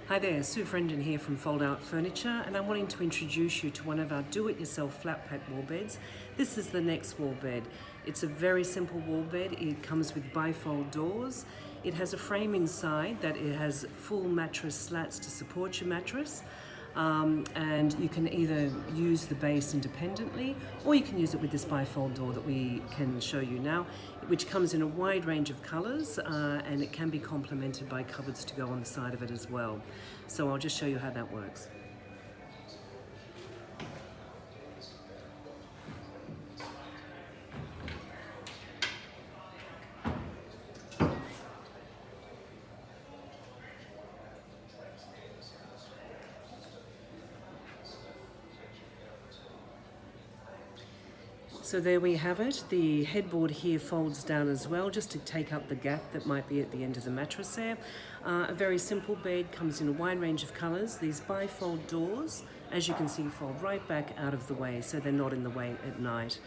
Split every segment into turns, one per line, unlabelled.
Hi there, Sue Frendon here from Fold Out Furniture, and I'm wanting to introduce you to one of our do-it-yourself flat pack wall beds. This is the next wall bed. It's a very simple wall bed. It comes with bifold doors. It has a frame inside that it has full mattress slats to support your mattress. And you can either use the base independently or you can use it with this bifold door that we can show you now, which comes in a wide range of colours and it can be complemented by cupboards to go on the side of it as well. So I'll just show you how that works. So there we have it. The headboard here folds down as well, just to take up the gap that might be at the end of the mattress there. A very simple bed, comes in a wide range of colours. These bifold doors, as you can see, fold right back out of the way, so they're not in the way at night.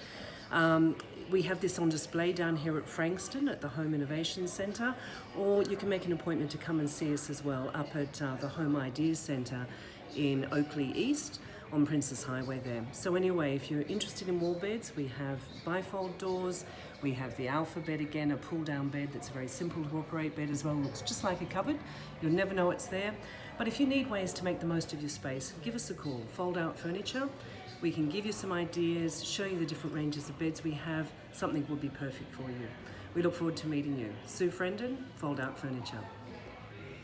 We have this on display down here at Frankston at the Home Innovation Centre, or you can make an appointment to come and see us as well up at the Home Ideas Centre in Oakley East on Princess Highway there. So anyway, if you're interested in wall beds, we have bifold doors, we have the Alpha bed again, a pull down bed that's a very simple to operate bed as well, looks just like a cupboard, you'll never know it's there. But if you need ways to make the most of your space, give us a call. Fold Out Furniture. We can give you some ideas, show you the different ranges of beds we have. Something will be perfect for you. We look forward to meeting you. Sue Frendon, Fold Out Furniture.